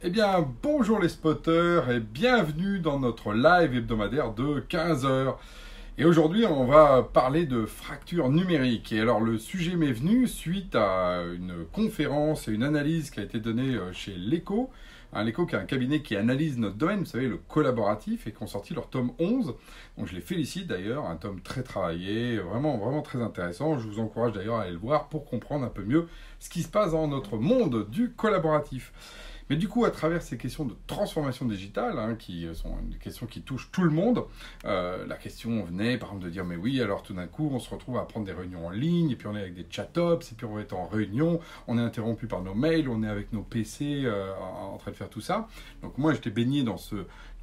Eh bien, bonjour les spotters et bienvenue dans notre live hebdomadaire de 15 heures. Et aujourd'hui, on va parler de fracture numérique. Et alors, le sujet m'est venu suite à une conférence et une analyse qui a été donnée chez l'Echo. L'Echo qui est un cabinet qui analyse notre domaine, vous savez, le collaboratif, et qui ont sorti leur tome 11. Donc, je les félicite d'ailleurs, un tome très travaillé, vraiment très intéressant. Je vous encourage d'ailleurs à aller le voir pour comprendre un peu mieux ce qui se passe dans notre monde du collaboratif. Mais du coup, à travers ces questions de transformation digitale, qui sont des questions qui touchent tout le monde, la question venait par exemple de dire, mais oui, alors tout d'un coup, on se retrouve à prendre des réunions en ligne, et puis on est avec des chat-ops, et puis on est en réunion, on est interrompu par nos mails, on est avec nos PC en train de faire tout ça. Donc moi, j'étais baigné dans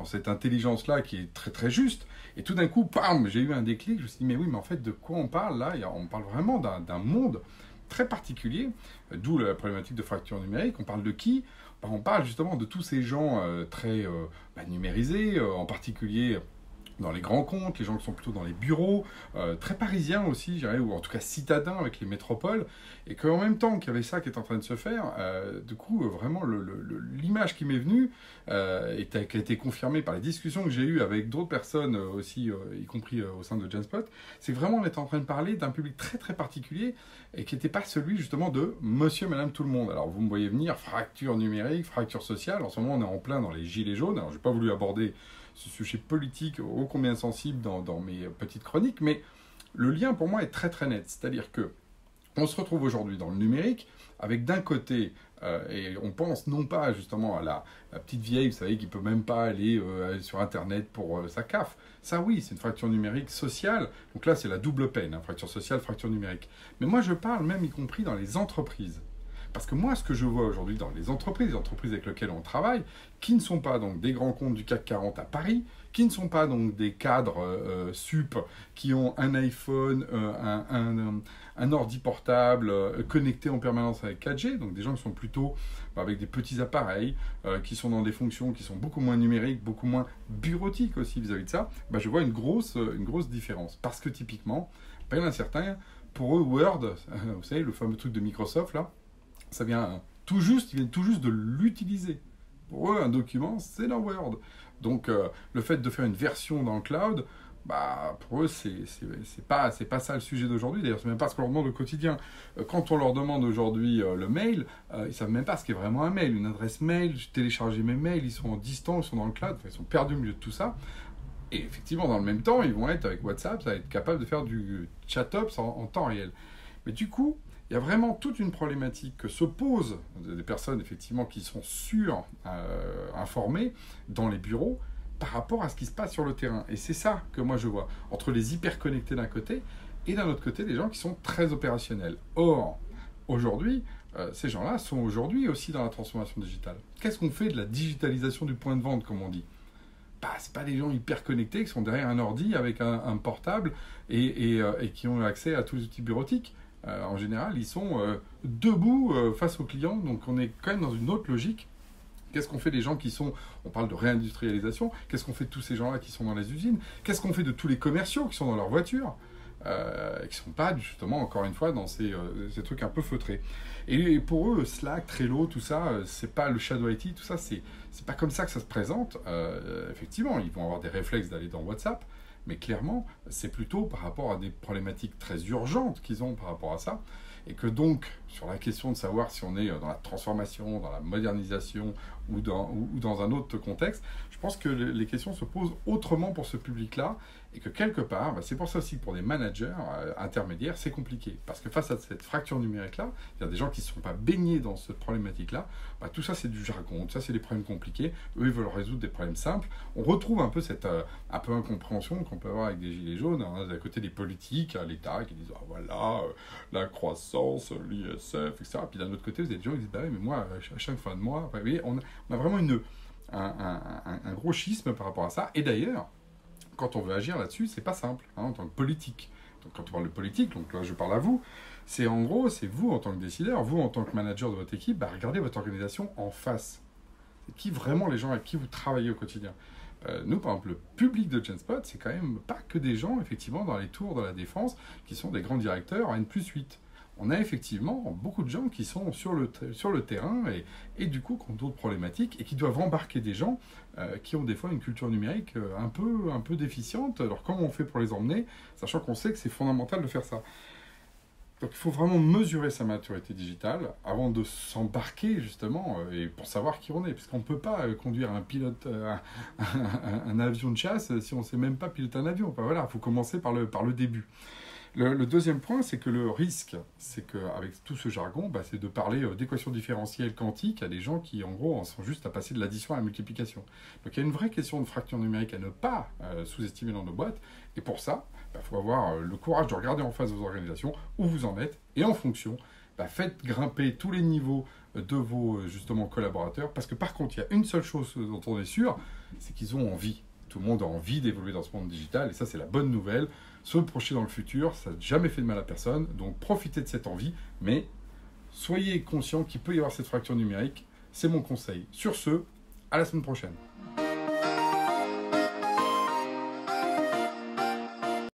cette intelligence-là qui est très juste, et tout d'un coup, bam, j'ai eu un déclic, je me suis dit, mais oui, mais en fait, de quoi on parle là? On parle vraiment d'un monde très particulier, d'où la problématique de fracture numérique. On parle de qui? On parle justement de tous ces gens très numérisés, en particulier dans les grands comptes, les gens qui sont plutôt dans les bureaux, très parisiens aussi, je dirais, ou en tout cas citadins avec les métropoles, et qu'en même temps qu'il y avait ça qui est en train de se faire, du coup, vraiment, l'image qui m'est venue, et qui a été confirmée par les discussions que j'ai eues avec d'autres personnes aussi, y compris au sein de Genspot, c'est que vraiment on est en train de parler d'un public très particulier, et qui n'était pas celui justement de monsieur, madame, tout le monde. Alors vous me voyez venir, fracture numérique, fracture sociale, en ce moment on est en plein dans les gilets jaunes, alors je n'ai pas voulu aborder ce sujet politique ô combien sensible dans mes petites chroniques, mais le lien pour moi est très net. C'est-à-dire que on se retrouve aujourd'hui dans le numérique avec d'un côté, et on pense non pas justement à la petite vieille, vous savez, qui peut même pas aller sur Internet pour sa CAF. Ça oui, c'est une fracture numérique sociale. Donc là, c'est la double peine, fracture sociale, fracture numérique. Mais moi, je parle même y compris dans les entreprises. Parce que moi, ce que je vois aujourd'hui dans les entreprises avec lesquelles on travaille, qui ne sont pas donc des grands comptes du CAC 40 à Paris, qui ne sont pas donc des cadres sup qui ont un iPhone, un ordi portable connecté en permanence avec 4G, donc des gens qui sont plutôt avec des petits appareils, qui sont dans des fonctions qui sont beaucoup moins numériques, beaucoup moins bureautiques aussi vis-à-vis de ça, je vois une grosse différence. Parce que typiquement, il y en a certains, pour eux, Word, vous savez, le fameux truc de Microsoft là, ça vient ils viennent tout juste de l'utiliser. Pour eux, un document, c'est dans Word. Donc, le fait de faire une version dans le cloud, pour eux, c'est pas ça le sujet d'aujourd'hui. D'ailleurs, c'est même pas ce qu'on leur demande au quotidien. Quand on leur demande aujourd'hui le mail, ils savent même pas ce qu'est vraiment un mail. Une adresse mail, j'ai téléchargé mes mails, ils sont en distance, ils sont dans le cloud, ils sont perdus au milieu de tout ça. Et effectivement, dans le même temps, ils vont être avec WhatsApp, ça va être capable de faire du chat-ops en temps réel. Mais du coup, il y a vraiment toute une problématique que se posent des personnes effectivement qui sont informées dans les bureaux par rapport à ce qui se passe sur le terrain. Et c'est ça que moi je vois, entre les hyper connectés d'un côté et d'un autre côté des gens qui sont très opérationnels. Or, aujourd'hui, ces gens-là sont aujourd'hui aussi dans la transformation digitale. Qu'est-ce qu'on fait de la digitalisation du point de vente, comme on dit ? C'est pas des gens hyper connectés qui sont derrière un ordi avec un portable et qui ont accès à tous les outils bureautiques. En général, ils sont debout face aux clients, donc on est quand même dans une autre logique. Qu'est-ce qu'on fait des gens qui sont, on parle de réindustrialisation, qu'est-ce qu'on fait de tous ces gens-là qui sont dans les usines, qu'est-ce qu'on fait de tous les commerciaux qui sont dans leur voiture, qui ne sont pas justement, encore une fois, dans ces trucs un peu feutrés. Et pour eux, Slack, Trello, tout ça, c'est pas le Shadow IT, tout ça, c'est pas comme ça que ça se présente. Effectivement, ils vont avoir des réflexes d'aller dans WhatsApp, mais clairement, c'est plutôt par rapport à des problématiques très urgentes qu'ils ont par rapport à ça. Et que donc, sur la question de savoir si on est dans la transformation, dans la modernisation ou dans un autre contexte, je pense que les questions se posent autrement pour ce public-là. Et que quelque part, c'est pour ça aussi que pour des managers intermédiaires, c'est compliqué. Parce que face à cette fracture numérique-là, il y a des gens qui ne sont pas baignés dans cette problématique-là. Tout ça, c'est du jargon, tout ça, c'est des problèmes compliqués. Eux, ils veulent résoudre des problèmes simples. On retrouve un peu cette incompréhension qu'on peut avoir avec des gilets jaunes, d'un côté des politiques, à l'État, qui disent la croissance, l'ISF, etc. Puis d'un autre côté, vous avez des gens qui disent mais moi, à chaque fin de mois, vous voyez, on a vraiment un gros schisme par rapport à ça. Et d'ailleurs, quand on veut agir là-dessus, c'est pas simple, en tant que politique. Donc quand on parle de politique, donc là je parle à vous, c'est en gros, c'est vous en tant que décideur, vous en tant que manager de votre équipe, regardez votre organisation en face. C'est qui vraiment les gens avec qui vous travaillez au quotidien. Nous, par exemple, le public de Genspot, c'est quand même pas que des gens, effectivement, dans les tours de la Défense, qui sont des grands directeurs en N+8. on a effectivement beaucoup de gens qui sont sur le terrain et du coup qui ont d'autres problématiques et qui doivent embarquer des gens qui ont des fois une culture numérique un peu déficiente. Alors comment on fait pour les emmener, sachant qu'on sait que c'est fondamental de faire ça. Donc il faut vraiment mesurer sa maturité digitale avant de s'embarquer justement et pour savoir qui on est. Parce qu'on ne peut pas conduire un avion de chasse si on ne sait même pas piloter un avion. Enfin, voilà, il faut commencer par le début. Le deuxième point, c'est que le risque, c'est qu'avec tout ce jargon, c'est de parler d'équations différentielles quantiques à des gens qui, en gros, en sont juste à passer de l'addition à la multiplication. Donc il y a une vraie question de fracture numérique à ne pas sous-estimer dans nos boîtes. Et pour ça, faut avoir le courage de regarder en face vos organisations, où vous en êtes, et en fonction, faites grimper tous les niveaux de vos justement collaborateurs, parce que par contre, il y a une seule chose dont on est sûr, c'est qu'ils ont envie. Tout le monde a envie d'évoluer dans ce monde digital, et ça c'est la bonne nouvelle. Se projeter dans le futur, ça n'a jamais fait de mal à personne, donc profitez de cette envie, mais soyez conscient qu'il peut y avoir cette fracture numérique, c'est mon conseil. Sur ce, à la semaine prochaine.